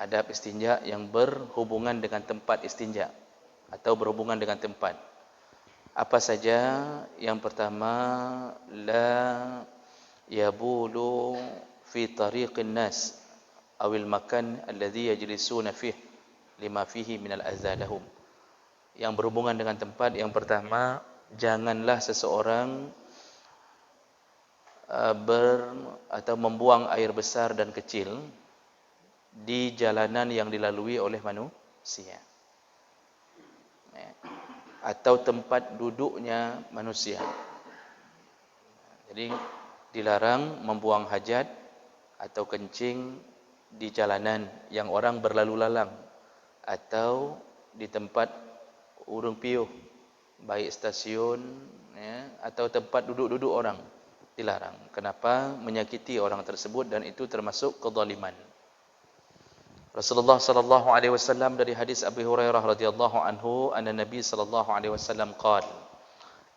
adab istinja yang berhubungan dengan tempat istinja atau berhubungan dengan tempat. Apa saja? Yang pertama, la yabulu fi tariqin nas awil makan alladhi yajlisuna fih lima fihi minal adza lahum. Yang berhubungan dengan tempat, yang pertama, janganlah seseorang atau membuang air besar dan kecil di jalanan yang dilalui oleh manusia atau tempat duduknya manusia. Jadi dilarang membuang hajat atau kencing di jalanan yang orang berlalu lalang atau di tempat urung piuh, baik stasiun atau tempat duduk-duduk orang, dilarang. Kenapa? Menyakiti orang tersebut dan itu termasuk kezaliman. Rasulullah sallallahu alaihi wasallam dari hadis Abu Hurairah radhiyallahu anhu, anna Nabi sallallahu alaihi wasallam qala,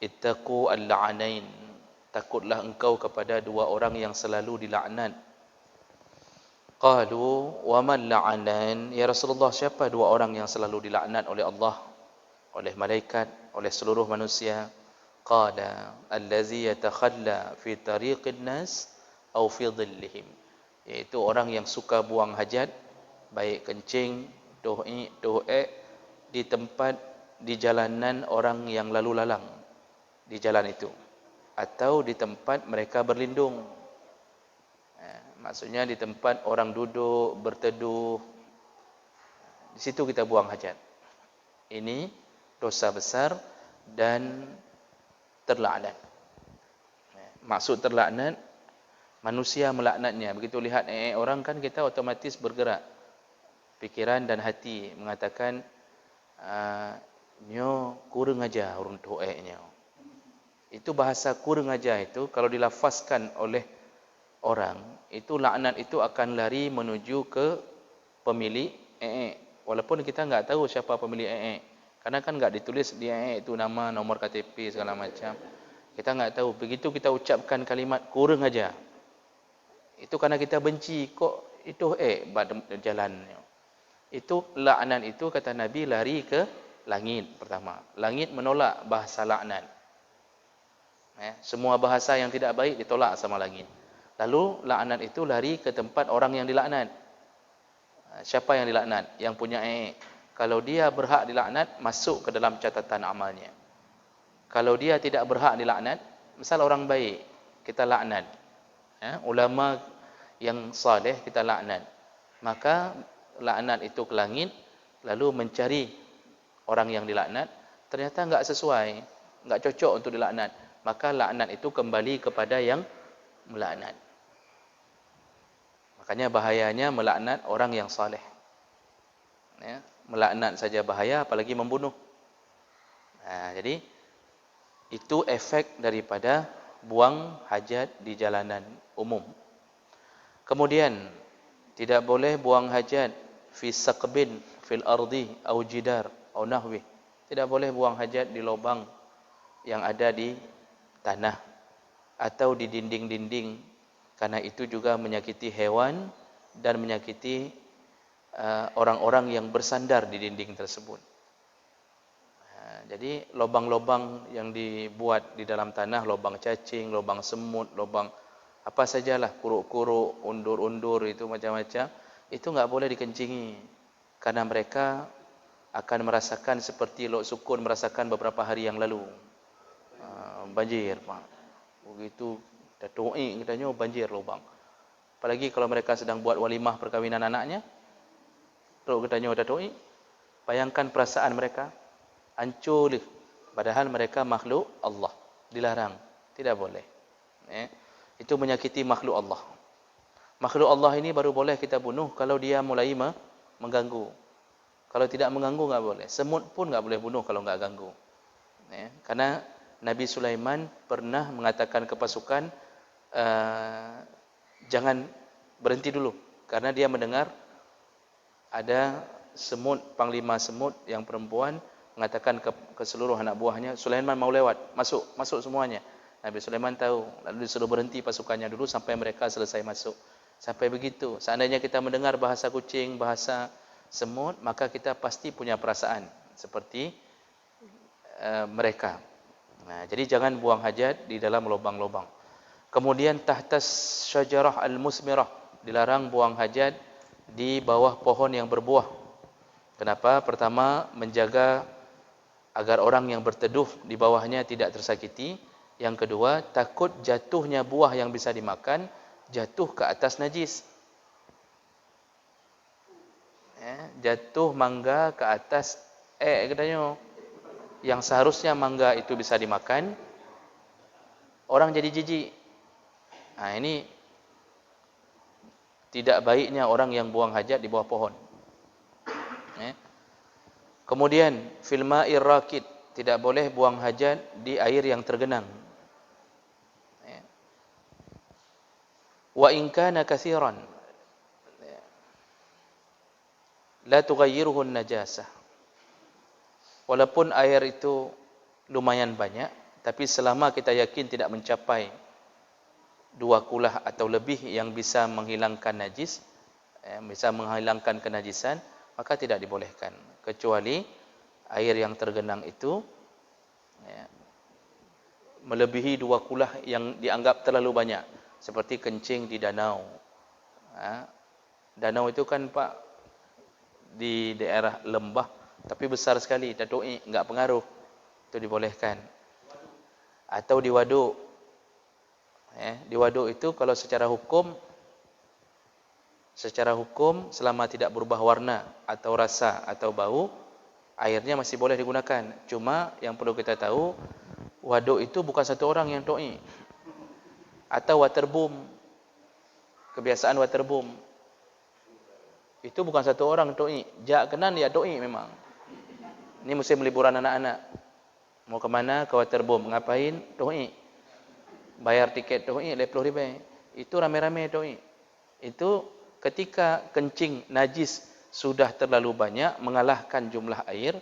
ittaqu al-la'anain, takutlah engkau kepada dua orang yang selalu dilaknat. Qalu wa man la'anan, ya Rasulullah, siapa dua orang yang selalu dilaknat oleh Allah, oleh malaikat, oleh seluruh manusia? Qala allazi yatakhalla fi tariqin nas aw fi dhillihim, yaitu orang yang suka buang hajat, baik kencing, do'e di tempat, di jalanan orang yang lalu lalang di jalan itu, atau di tempat mereka berlindung. Maksudnya di tempat orang duduk, berteduh, di situ kita buang hajat. Ini dosa besar dan terlaknat. Maksud terlaknat, manusia melaknatnya. Begitu lihat orang kan kita otomatis bergerak. Pikiran dan hati mengatakan, nyo kurang aja urun doeknya. Itu bahasa kurang aja itu kalau dilafazkan oleh orang, itu laknat itu akan lari menuju ke pemilik walaupun kita enggak tahu siapa pemilik karena kan enggak ditulis di itu nama, nomor KTP segala macam. Kita enggak tahu. Begitu kita ucapkan kalimat kurang aja, itu karena kita benci, kok itu jalannya. Itu laknat itu, kata Nabi, lari ke langit pertama. Langit menolak bahasa laknat. Semua bahasa yang tidak baik ditolak sama langit. Lalu laknat itu lari ke tempat orang yang dilaknat. Siapa yang dilaknat? Yang punya Kalau dia berhak dilaknat, masuk ke dalam catatan amalnya. Kalau dia tidak berhak dilaknat, misal orang baik, kita laknat. Ulama yang saleh kita laknat. Maka laknat itu ke langit, lalu mencari orang yang dilaknat, ternyata enggak sesuai, enggak cocok untuk dilaknat. Maka laknat itu kembali kepada yang melaknat. Makanya bahayanya melaknat orang yang saleh. Melaknat saja bahaya, apalagi membunuh. Jadi itu efek daripada buang hajat di jalanan umum. Kemudian tidak boleh buang hajat fi saqbin fil ardi au jidar au nahwi. Tidak boleh buang hajat di lubang yang ada di tanah atau di dinding-dinding, karena itu juga menyakiti hewan dan menyakiti orang-orang yang bersandar di dinding tersebut. Jadi lubang-lubang yang dibuat di dalam tanah, lubang cacing, lubang semut, lubang apa sajalah, kuruk-kuruk, undur-undur, itu macam-macam, itu enggak boleh dikencingi, karena mereka akan merasakan seperti Lok Sukun merasakan beberapa hari yang lalu. Banjir, Pak. Begitu dah doa katanya banjir lubang. Apalagi kalau mereka sedang buat walimah perkahwinan anaknya, terus katanya dah doa, bayangkan perasaan mereka hancur. Padahal mereka makhluk Allah, dilarang, tidak boleh. Itu menyakiti makhluk Allah. Makhluk Allah ini baru boleh kita bunuh kalau dia mulai mengganggu. Kalau tidak mengganggu enggak boleh. Semut pun enggak boleh bunuh kalau enggak ganggu. Karena Nabi Sulaiman pernah mengatakan ke pasukan, jangan berhenti dulu, karena dia mendengar ada semut, panglima semut yang perempuan mengatakan ke seluruh anak buahnya, Sulaiman mau lewat, masuk semuanya. Nabi Sulaiman tahu, lalu disuruh berhenti pasukannya dulu sampai mereka selesai masuk. Sampai begitu. Seandainya kita mendengar bahasa kucing, bahasa semut, maka kita pasti punya perasaan seperti mereka. Nah, jadi jangan buang hajat di dalam lubang-lubang. Kemudian tahtas syajarah al-musmirah, dilarang buang hajat di bawah pohon yang berbuah. Kenapa? Pertama, menjaga agar orang yang berteduh di bawahnya tidak tersakiti. Yang kedua, takut jatuhnya buah yang bisa dimakan jatuh ke atas najis. Jatuh mangga ke atas katanya yang seharusnya mangga itu bisa dimakan, orang jadi jijik. Nah, ini tidak baiknya orang yang buang hajat di bawah pohon. Kemudian fil ma'ir rakid, tidak boleh buang hajat di air yang tergenang. Wa in kana katsiran la tughayyiruhu an-najasah. Walaupun air itu lumayan banyak, tapi selama kita yakin tidak mencapai 2 kulah atau lebih yang bisa menghilangkan najis, bisa menghilangkan kenajisan, maka tidak dibolehkan. Kecuali air yang tergenang itu melebihi 2 kulah yang dianggap terlalu banyak, seperti kencing di danau. Danau itu kan Pak di daerah lembah, tapi besar sekali, dadoi, enggak pengaruh, itu dibolehkan. Atau di waduk. Di waduk itu kalau secara hukum selama tidak berubah warna atau rasa atau bau, airnya masih boleh digunakan. Cuma yang perlu kita tahu, waduk itu bukan satu orang yang doi. Atau waterboom. Kebiasaan waterboom. Itu bukan satu orang doi. Jak kenan ya doi memang. Ini musim liburan anak-anak. Mau ke mana? Ke waterboom. Ngapain? Doi. Bayar tiket doi 50 ribu. Itu rame-rame doi. Itu ketika kencing najis sudah terlalu banyak mengalahkan jumlah air,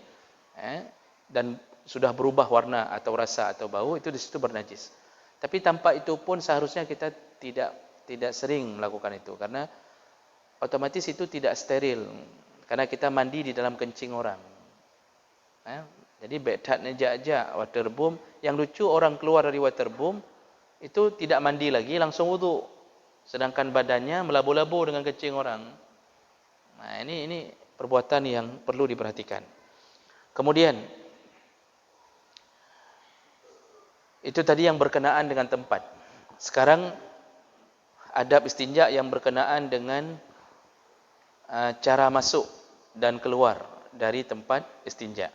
dan sudah berubah warna atau rasa atau bau, itu di situ bernajis. Tapi tanpa itu pun seharusnya kita tidak sering melakukan itu, karena otomatis itu tidak steril, karena kita mandi di dalam kencing orang. Jadi bedatnya jak-jak waterboom. Yang lucu, orang keluar dari waterboom itu tidak mandi lagi, langsung wudu. Sedangkan badannya melabu-labu dengan kencing orang. Nah, ini perbuatan yang perlu diperhatikan. Kemudian itu tadi yang berkenaan dengan tempat. Sekarang adab istinja yang berkenaan dengan cara masuk dan keluar dari tempat istinja.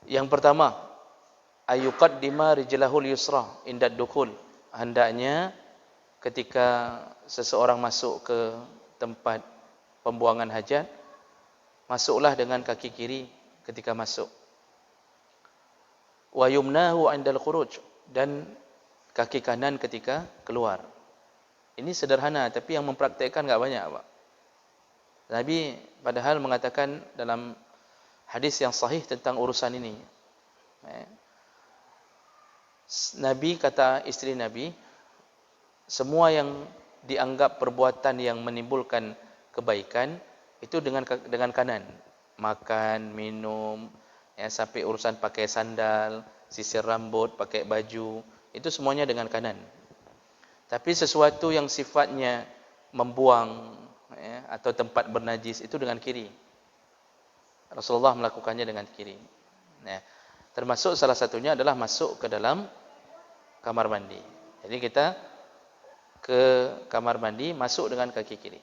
Yang pertama, ayuqaddima rijlahul yusra inda dukhul. Hendaknya ketika seseorang masuk ke tempat pembuangan hajat, masuklah dengan kaki kiri ketika masuk. Wa yumnahu 'indal khuruj, dan kaki kanan ketika keluar. Ini sederhana, tapi yang mempraktikkan enggak banyak, Pak. Nabi padahal mengatakan dalam hadis yang sahih tentang urusan ini. Nabi kata istri Nabi, semua yang dianggap perbuatan yang menimbulkan kebaikan itu dengan kanan. Makan, minum, sampai urusan pakai sandal, sisir rambut, pakai baju, itu semuanya dengan kanan. Tapi sesuatu yang sifatnya membuang atau tempat bernajis itu dengan kiri. Rasulullah melakukannya dengan kiri. Termasuk salah satunya adalah masuk ke dalam kamar mandi. Jadi kita ke kamar mandi masuk dengan kaki kiri,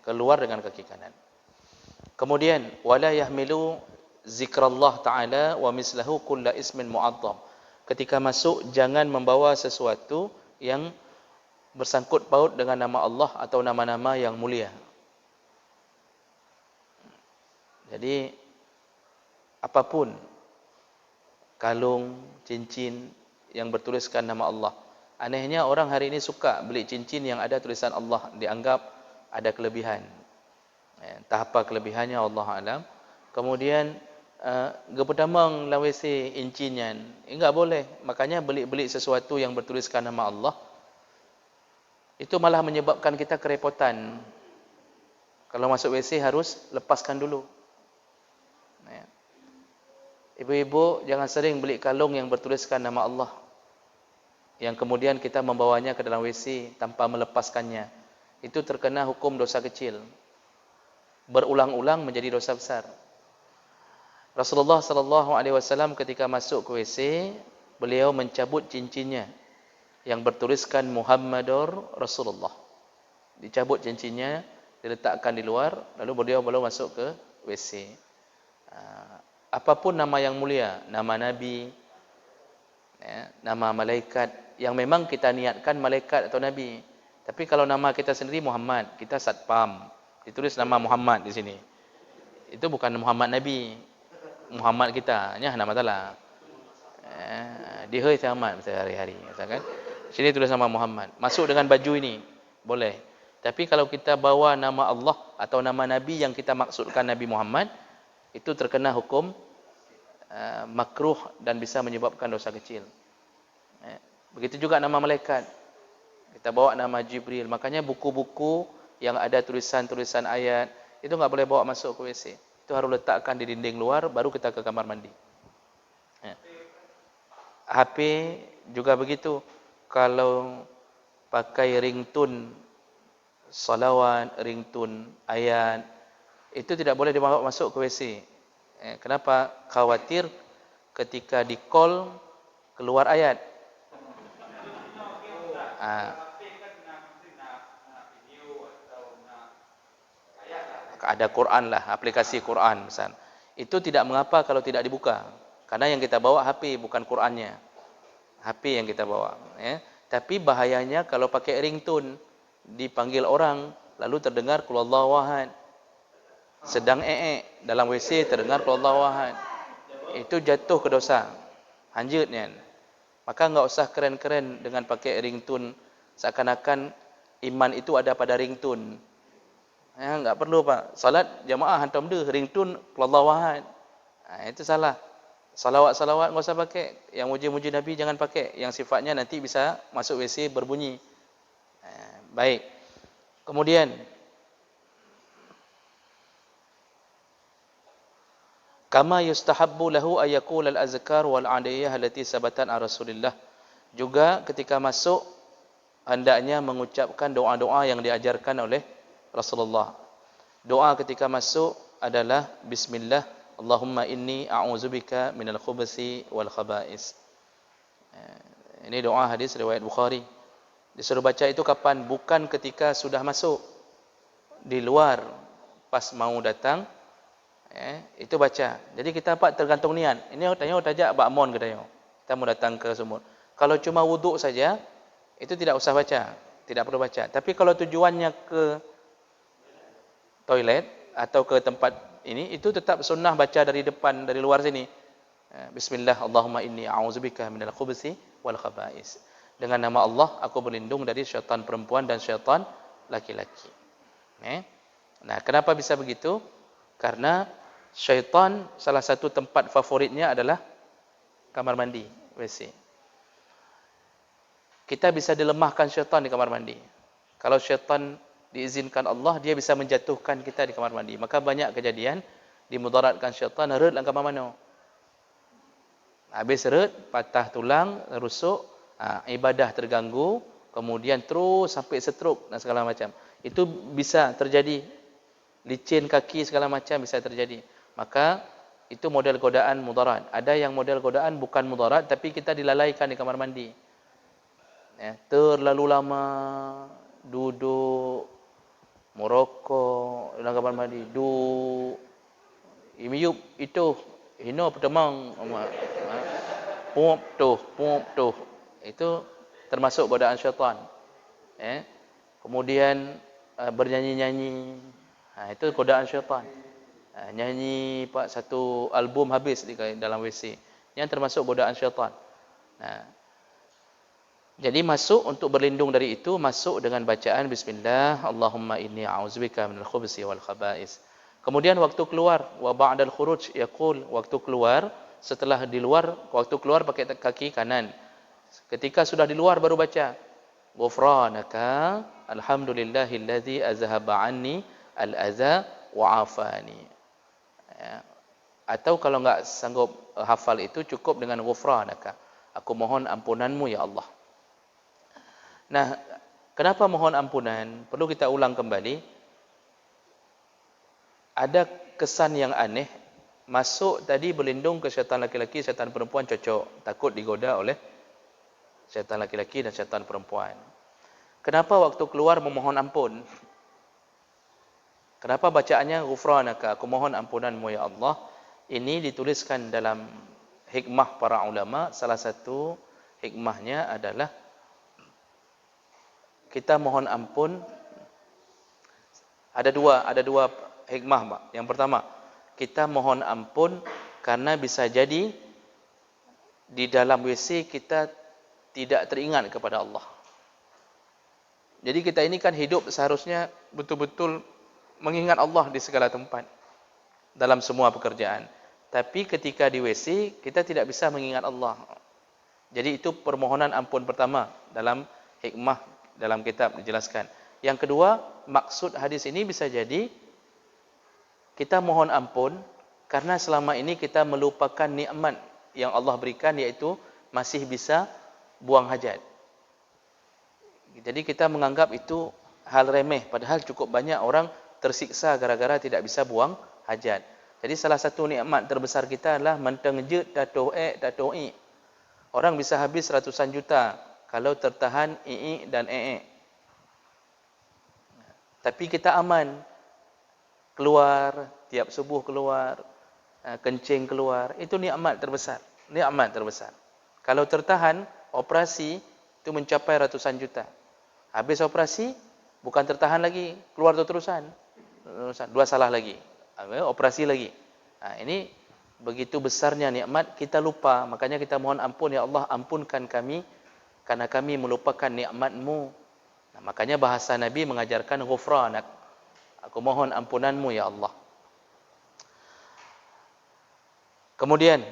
keluar dengan kaki kanan. Kemudian wala yahmilu zikrallah ta'ala wa mislahu kulla ismin mu'azzam. Ketika masuk jangan membawa sesuatu yang bersangkut paut dengan nama Allah atau nama-nama yang mulia. Jadi apapun, kalung, cincin yang bertuliskan nama Allah. Anehnya orang hari ini suka beli cincin yang ada tulisan Allah, dianggap ada kelebihan. Entah apa kelebihannya, Allah alam. Kemudian gepedamang lawese incinyan, enggak boleh. Makanya beli-beli sesuatu yang bertuliskan nama Allah Itu malah menyebabkan kita kerepotan. Kalau masuk WC harus lepaskan dulu. Ya. Ibu-ibu jangan sering beli kalung yang bertuliskan nama Allah, yang kemudian kita membawanya ke dalam WC tanpa melepaskannya. Itu terkena hukum dosa kecil. Berulang-ulang menjadi dosa besar. Rasulullah sallallahu alaihi wasallam ketika masuk ke WC, beliau mencabut cincinnya yang bertuliskan Muhammadur Rasulullah. Dicabut cincinnya, diletakkan di luar, lalu beliau baru masuk ke WC. Apapun nama yang mulia, nama Nabi, ya, nama malaikat, yang memang kita niatkan malaikat atau Nabi. Tapi kalau nama kita sendiri Muhammad, kita satpam, ditulis nama Muhammad di sini. Itu bukan Muhammad Nabi, Muhammad kita, nya nama masalah. Di hari Ahmad sehari-hari, misalkan. Sini tulis nama Muhammad. Masuk dengan baju ini, boleh. Tapi kalau kita bawa nama Allah atau nama Nabi yang kita maksudkan Nabi Muhammad, itu terkena hukum makruh dan bisa menyebabkan dosa kecil. Begitu juga nama malaikat. Kita bawa nama Jibril. Makanya buku-buku yang ada tulisan-tulisan ayat, itu enggak boleh bawa masuk ke WC. Itu harus letakkan di dinding luar, baru kita ke kamar mandi. HP juga begitu. Kalau pakai ringtone salawat, ringtone ayat, itu tidak boleh dibawa masuk ke WC. Kenapa? Khawatir ketika di call keluar ayat. Ada Quran lah, aplikasi Quran misal. Itu tidak mengapa kalau tidak dibuka. Karena yang kita bawa HP bukan Qurannya. HP yang kita bawa, ya. Tapi bahayanya kalau pakai ringtone, dipanggil orang lalu terdengar qul huwallahu ahad. Sedang dalam WC terdengar qul huwallahu ahad. Itu jatuh ke dosa. Hanjutnya. Maka enggak usah keren-keren dengan pakai ringtone seakan-akan iman itu ada pada ringtone. Ya, enggak perlu Pak. Salat jamaah hantam dia ringtone qul huwallahu ahad. Itu salah. Salawat-salawat enggak usah pakai. Yang muji-muji Nabi jangan pakai. Yang sifatnya nanti bisa masuk WC berbunyi. Baik. Kemudian kama yustahabbu lahu ayyaqul al-azkar wal adiyah allati sabatan ar Rasulillah. Juga ketika masuk hendaknya mengucapkan doa-doa yang diajarkan oleh Rasulullah. Doa ketika masuk adalah bismillah Allahumma inni a'udzubika minal khubuthi wal khaba'is. Ini doa hadis riwayat Bukhari. Disuruh baca itu kapan? Bukan ketika sudah masuk. Di luar pas mau datang, itu baca. Jadi kita apa tergantung niat. Ini tanya tajak bakmon kita yo. Kita mau datang ke sumur. Kalau cuma wuduk saja, itu tidak usah baca, tidak perlu baca. Tapi kalau tujuannya ke toilet atau ke tempat ini, itu tetap sunnah baca dari depan, dari luar sini. Bismillah Allahumma inni a'udzubika minal khubuthi wal khaba'is. Dengan nama Allah aku berlindung dari syaitan perempuan dan syaitan laki-laki. Nah, kenapa bisa begitu? Karena syaitan salah satu tempat favoritnya adalah kamar mandi, WC. Kita bisa dilemahkan syaitan di kamar mandi. Kalau syaitan diizinkan Allah, dia bisa menjatuhkan kita di kamar mandi. Maka banyak kejadian dimudaratkan syaitan, rut dalam kamar mandi. Habis rut, patah tulang, rusuk, ibadah terganggu, kemudian terus sampai stroke dan segala macam. Itu bisa terjadi. Licin kaki segala macam bisa terjadi. Maka itu model godaan mudarat. Ada yang model godaan bukan mudarat, tapi kita dilalaikan di kamar mandi. Terlalu lama duduk merokok dalam kamar mandi, imiyup itu hino pertemang pop tuh itu termasuk godaan syaitan. Kemudian bernyanyi-nyanyi, itu godaan syaitan. Nyanyi pak satu album habis di dalam WC, yang termasuk godaan syaitan. Jadi masuk untuk berlindung dari itu, masuk dengan bacaan bismillah Allahumma inni a'udzubika minal khubuthi wal khaba'is. Kemudian waktu keluar, wa ba'dal khuruj yaqul, waktu keluar, setelah di luar, waktu keluar pakai kaki kanan. Ketika sudah di luar baru baca ghufranaka alhamdulillahilladzi azhaba anni al-adza wa afani. Ya. Atau kalau enggak sanggup hafal itu, cukup dengan ghufranaka, aku mohon ampunanmu ya Allah. Nah, kenapa mohon ampunan? Perlu kita ulang kembali. Ada kesan yang aneh, masuk tadi berlindung ke syaitan laki-laki, syaitan perempuan cocok, takut digoda oleh syaitan laki-laki dan syaitan perempuan. Kenapa waktu keluar memohon ampun? Kenapa bacaannya ghufranaka, aku mohon ampunanmu ya Allah? Ini dituliskan dalam hikmah para ulama. Salah satu hikmahnya adalah kita mohon ampun, ada dua hikmah, Pak. Yang pertama, kita mohon ampun karena bisa jadi di dalam WC kita tidak teringat kepada Allah. Jadi kita ini kan hidup seharusnya betul-betul mengingat Allah di segala tempat, dalam semua pekerjaan. Tapi ketika di WC kita tidak bisa mengingat Allah. Jadi itu permohonan ampun pertama dalam hikmah dalam kitab dijelaskan. Yang kedua, maksud hadis ini bisa jadi kita mohon ampun karena selama ini kita melupakan nikmat yang Allah berikan, yaitu masih bisa buang hajat. Jadi kita menganggap itu hal remeh, padahal cukup banyak orang tersiksa gara-gara tidak bisa buang hajat. Jadi salah satu nikmat terbesar kita adalah mentengejut dato'i. Orang bisa habis ratusan juta kalau tertahan i dan Tapi kita aman. Keluar, tiap subuh keluar, kencing keluar, itu nikmat terbesar. Nikmat terbesar. Kalau tertahan, operasi itu mencapai ratusan juta. Habis operasi, bukan tertahan lagi, keluar terusan. Dua salah lagi. Operasi lagi. Nah, ini begitu besarnya nikmat, kita lupa. Makanya kita mohon ampun, ya Allah, ampunkan kami karena kami melupakan nikmat-Mu. Nah, makanya bahasa Nabi mengajarkan ghufranak, aku mohon ampunanmu ya Allah. Kemudian,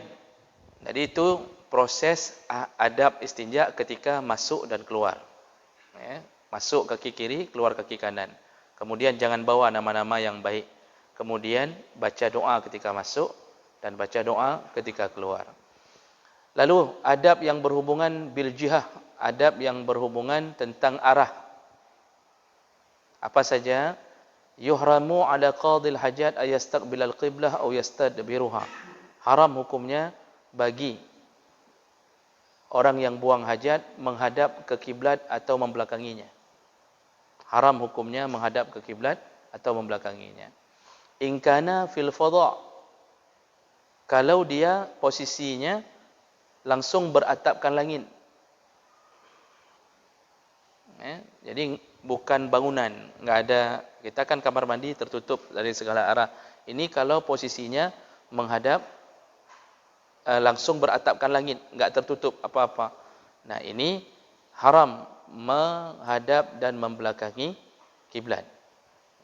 jadi itu proses adab istinja ketika masuk dan keluar. Masuk kaki kiri, keluar kaki kanan. Kemudian jangan bawa nama-nama yang baik. Kemudian baca doa ketika masuk dan baca doa ketika keluar. Lalu adab yang berhubungan bil jihah, adab yang berhubungan tentang arah. Apa saja? Yuhramu ala qadil hajat ayastaqbilal qiblah atau yastadbiruha. Haram hukumnya bagi orang yang buang hajat menghadap ke kiblat atau membelakanginya. Haram hukumnya menghadap ke kiblat atau membelakanginya. In kana fil fadha', kalau dia posisinya langsung beratapkan langit. Jadi bukan bangunan, enggak ada, kita kan kamar mandi tertutup dari segala arah. Ini kalau posisinya menghadap langsung beratapkan langit, enggak tertutup apa-apa. Nah, ini haram menghadap dan membelakangi kiblat.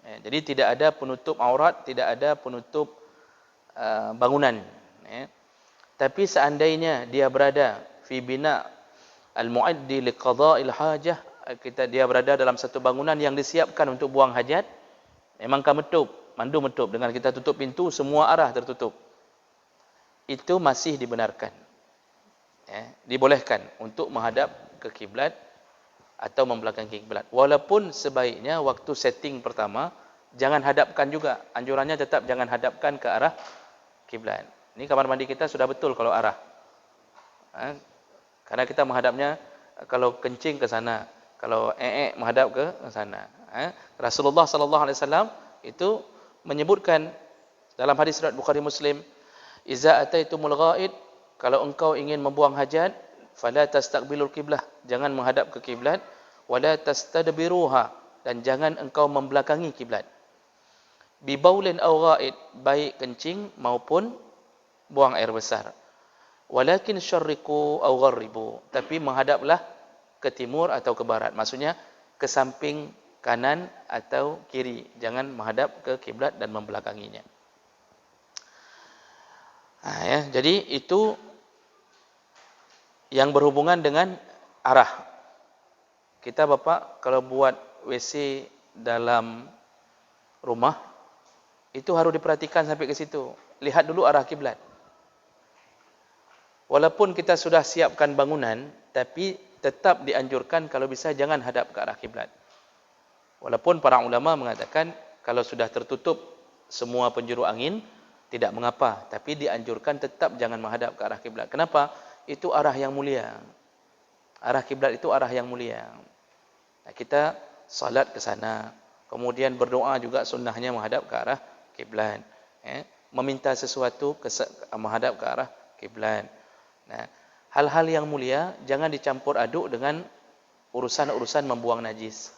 Jadi tidak ada penutup aurat, tidak ada penutup bangunan. Tapi seandainya dia berada fi bina al-mu'addi liqada'il hajah, dia berada dalam satu bangunan yang disiapkan untuk buang hajat, memang mandu metup, dengan kita tutup pintu, semua arah tertutup. Itu masih dibenarkan. Dibolehkan untuk menghadap ke kiblat atau membelakangi kiblat. Walaupun sebaiknya waktu setting pertama jangan hadapkan juga. Anjurannya tetap jangan hadapkan ke arah kiblat. Ini kamar mandi kita sudah betul kalau arah. Karena kita menghadapnya kalau kencing ke sana, kalau menghadap ke sana. Rasulullah sallallahu alaihi wasallam itu menyebutkan dalam hadis riwayat Bukhari Muslim, "Iza ataitumul ghaid", kalau engkau ingin membuang hajat, fala tastaqbilul qiblah, jangan menghadap ke kiblat, wala tastadbiruha, dan jangan engkau membelakangi kiblat. Bi baulin aw ghaid, baik kencing maupun buang air besar. Walakin syarriqu aw gharribu, tapi menghadaplah ke timur atau ke barat. Maksudnya ke samping kanan atau kiri, jangan menghadap ke kiblat dan membelakanginya. Jadi itu yang berhubungan dengan arah. kita Bapak kalau buat WC dalam rumah, itu harus diperhatikan sampai ke situ. Lihat dulu arah kiblat. Walaupun kita sudah siapkan bangunan, tapi tetap dianjurkan kalau bisa jangan hadap ke arah kiblat. Walaupun para ulama mengatakan kalau sudah tertutup semua penjuru angin, tidak mengapa, tapi dianjurkan tetap jangan menghadap ke arah kiblat. Kenapa? Itu arah yang mulia. Arah kiblat itu arah yang mulia. Nah, kita salat ke sana, kemudian berdoa juga sunnahnya menghadap ke arah kiblat. Meminta sesuatu menghadap ke arah kiblat. Nah, hal-hal yang mulia jangan dicampur aduk dengan urusan-urusan membuang najis.